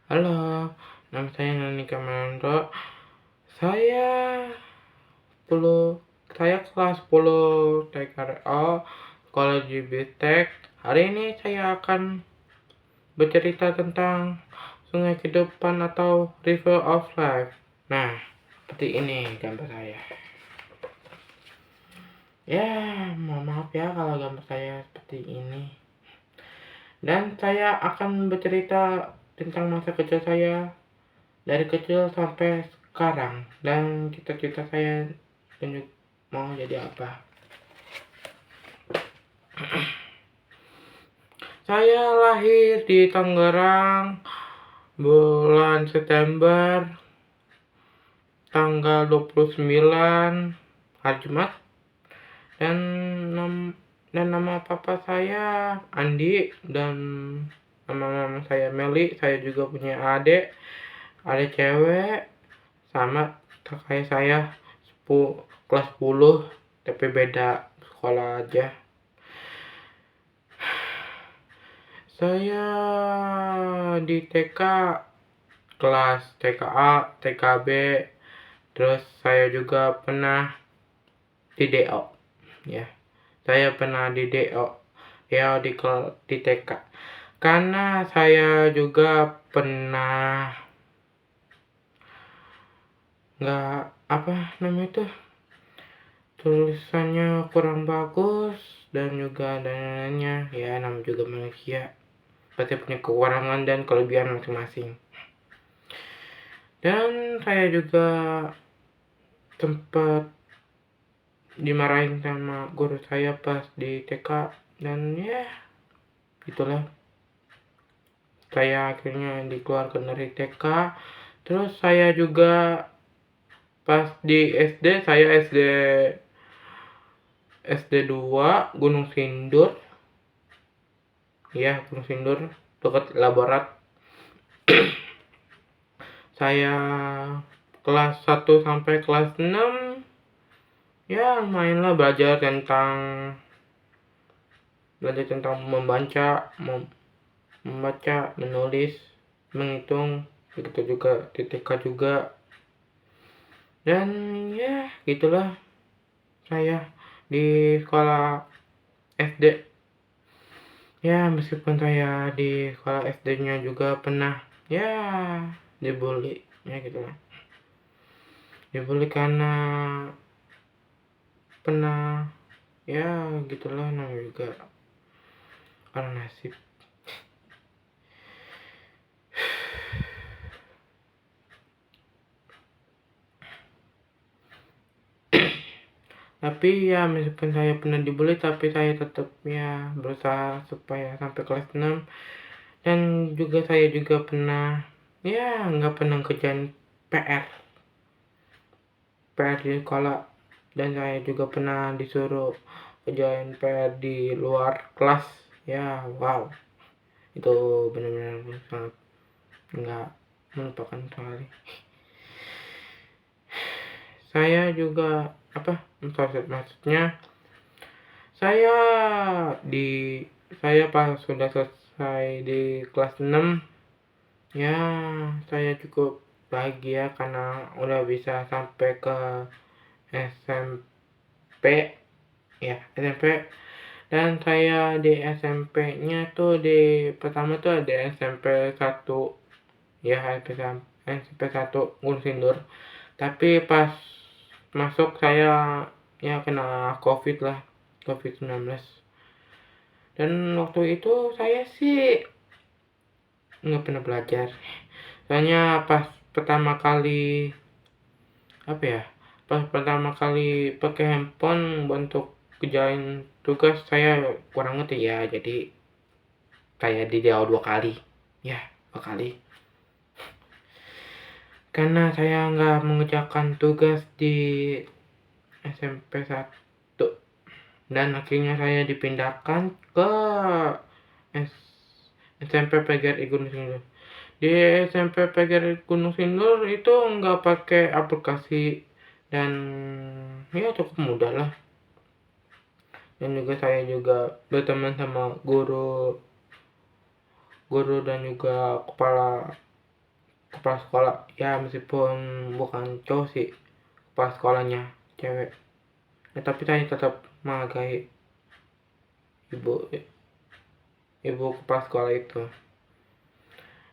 Halo, nama saya Nani Kamandro. Saya 10, saya kelas 10 TKRO Sekolah Jibitek. Hari ini saya akan bercerita tentang sungai kehidupan atau River of Life. Nah, seperti ini gambar saya. Ya, mohon maaf ya kalau gambar saya seperti ini. Dan saya akan bercerita tentang masa kecil saya dari kecil sampai sekarang, dan cita-cita saya tunjuk mau jadi apa. Saya lahir di Tangerang bulan September tanggal 29 hari Jumat, dan nama papa saya Andi dan nama mama saya Meli. Saya juga punya adik cewek sama kayak saya, kelas 10 tapi beda sekolah aja. Saya di TK kelas TKA, TKB, terus saya juga pernah di DO ya. Saya pernah di DO ya, di TK, karena saya juga pernah nggak apa namanya itu, tulisannya kurang bagus dan juga ada lainnya ya, namanya juga manusia pasti punya kekurangan dan kelebihan masing-masing. Dan saya juga sempat dimarahin sama guru saya pas di TK, dan ya itulah saya akhirnya dikeluarkan dari TK. Terus saya juga pas di SD, saya SD 2 Gunung Sindur ya, Gunung Sindur dekat Laborat. Saya kelas 1 sampai kelas 6 ya mainlah belajar tentang membaca, menulis, menghitung, begitu juga di TK juga. Dan ya gitulah saya di sekolah SD ya, meskipun saya di sekolah SD-nya juga pernah ya dibully ya gitu lah, dibully karena pernah ya gitulah, namanya juga orang nasib. Tapi ya meskipun saya pernah dibully, tapi saya tetap ya berusaha supaya sampai kelas 6. Dan juga saya juga pernah ya nggak pernah kerjaan PR di sekolah, dan saya juga pernah disuruh kerjain PR di luar kelas ya. Wow, itu benar-benar sangat nggak melupakan sekali. Saya juga maksudnya saya pas sudah selesai di kelas 6 ya, saya cukup bahagia karena udah bisa sampai ke SMP ya, SMP. Dan saya di SMP-nya tuh pertama tuh ada SMP 1 ya, SMP 1 Gunung Sindur. Tapi pas masuk saya ya kena COVID-19. Dan waktu itu saya sih nggak pernah belajar. Soalnya pas pertama kali pakai handphone untuk kerjain tugas, saya kurang ngerti ya, jadi kayak di DO 2 kali ya, 2 kali, karena saya nggak mengerjakan tugas di SMP 1. Dan akhirnya saya dipindahkan ke SMP PGRI Gunung Sindur. Di SMP PGRI Gunung Sindur itu nggak pakai aplikasi, dan ya cukup mudah lah. Dan juga saya juga berteman sama guru dan juga kepala kepala sekolah, ya meskipun bukan cowok sih kepala sekolahnya cewek, ya tapi saya tetap menghargai ibu kepala sekolah itu.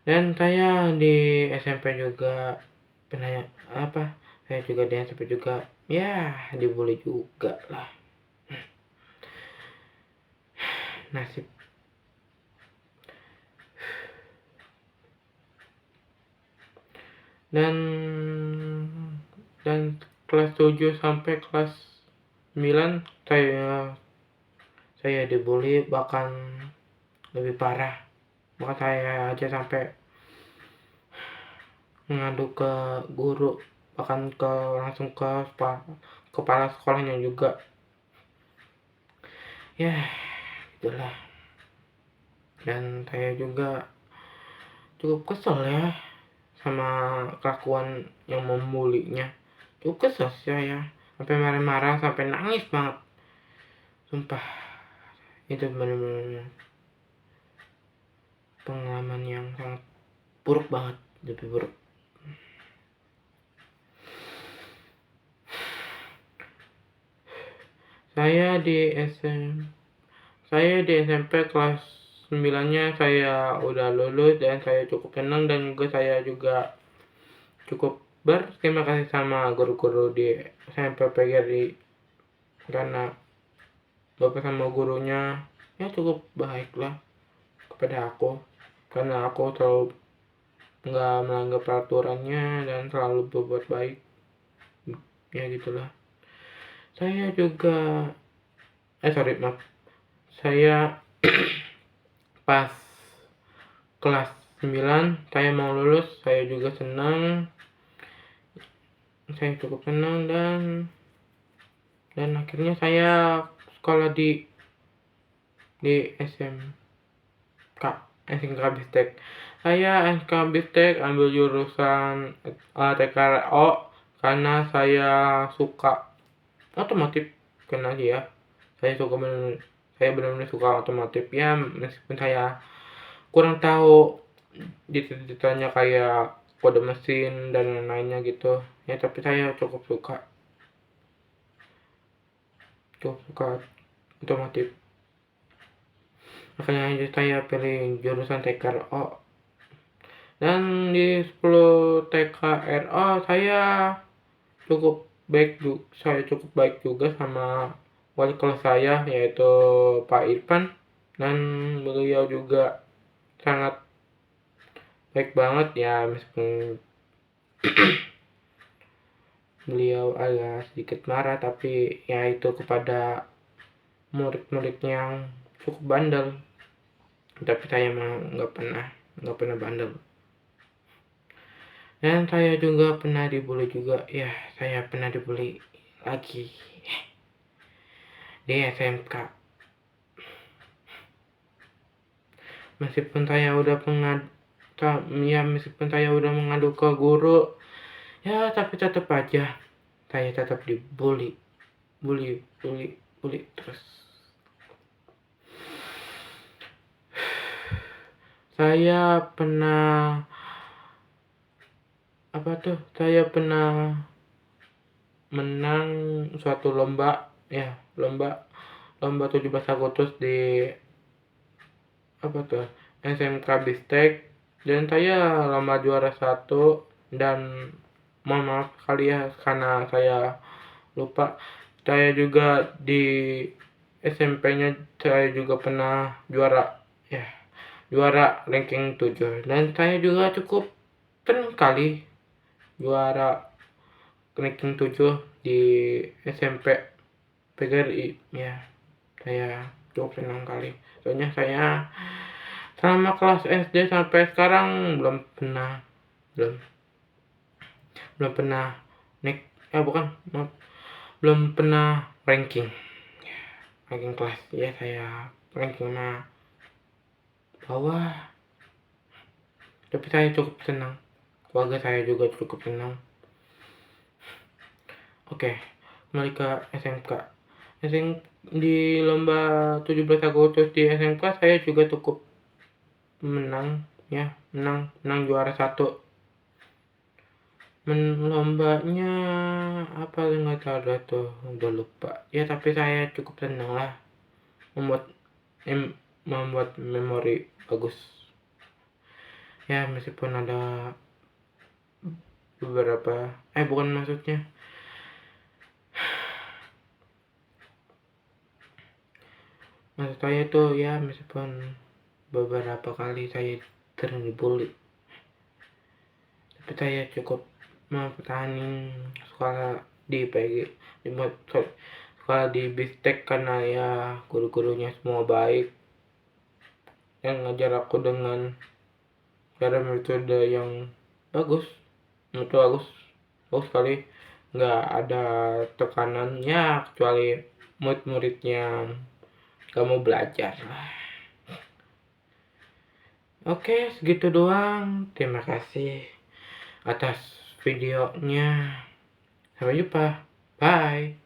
Dan saya di SMP juga pernah saya juga di SMP juga ya dibully juga lah, nasib. Dan kelas 7 sampai kelas 9 saya dibully, bahkan lebih parah. Bahkan saya aja sampai mengadu ke guru, bahkan langsung ke kepala sekolahnya juga. Ya itulah. Dan saya juga cukup kesel ya sama kelakuan yang membulinya. Cukup kesel saya, sampai marah-marah, sampai nangis banget. Sumpah, itu benar-benar pengalaman yang sangat buruk banget, lebih buruk. Saya di SMP kelas 9-nya saya udah lulus, dan saya cukup senang, dan juga saya juga cukup berterima kasih sama guru-guru di SMP PGRI, karena bapak sama gurunya ya cukup baik lah kepada aku, karena aku selalu nggak melanggar peraturannya dan selalu berbuat baik, ya gitulah. Saya juga maaf, saya pas kelas 9 saya mau lulus, saya juga senang, saya cukup senang, dan akhirnya saya sekolah di SMK Bistek. Saya SMK Bistek ambil jurusan TKRO karena saya suka otomotif, karena ya saya benar-benar suka otomotif ya, meskipun saya kurang tahu detailnya kayak kode mesin dan lainnya gitu ya, tapi saya cukup suka otomotif, makanya saya pilih jurusan TKRO. Dan di 10 TKRO saya cukup baik juga sama wali kelas saya, yaitu Pak Irfan, dan beliau juga sangat baik banget ya, meskipun beliau agak sedikit marah, tapi ya itu kepada murid-muridnya yang cukup bandel, tapi saya emang nggak pernah bandel. Dan saya juga pernah dibully juga ya, saya pernah dibully lagi di SMK. Meskipun saya udah mengadu ke guru ya, tapi tetap aja saya tetap dibully terus. Saya pernah menang suatu lomba 17 Agustus di SMK Bistek, dan saya lomba juara 1, dan mohon maaf sekali ya karena saya lupa. Saya juga di SMP-nya saya juga pernah juara ranking 7, dan saya juga cukup senang kali juara ranking 7 di SMP PGRI ya. Saya cukup senang kali, soalnya saya selama kelas SD sampai sekarang belum pernah belum pernah ranking kelas ya. Saya ranking bawah, tapi saya cukup senang, keluarga saya juga cukup senang. Oke, kembali ke SMK. Di lomba 17 Agustus di SMK saya juga cukup menang juara 1, lombanya apa nggak tahu tuh, udah lupa ya, tapi saya cukup senang lah membuat membuat memori bagus ya, meskipun ada beberapa bukan maksudnya maksud saya tuh ya, meskipun beberapa kali saya sering dibully, tapi saya cukup mempertahankan sekolah di PG, di sekolah di Bistek, karena ya guru-gurunya semua baik yang ngajar aku dengan cara metode yang bagus, bagus sekali, nggak ada tekanannya kecuali murid-muridnya gak mau belajar. Oke, segitu doang. Terima kasih atas videonya. Sampai jumpa. Bye.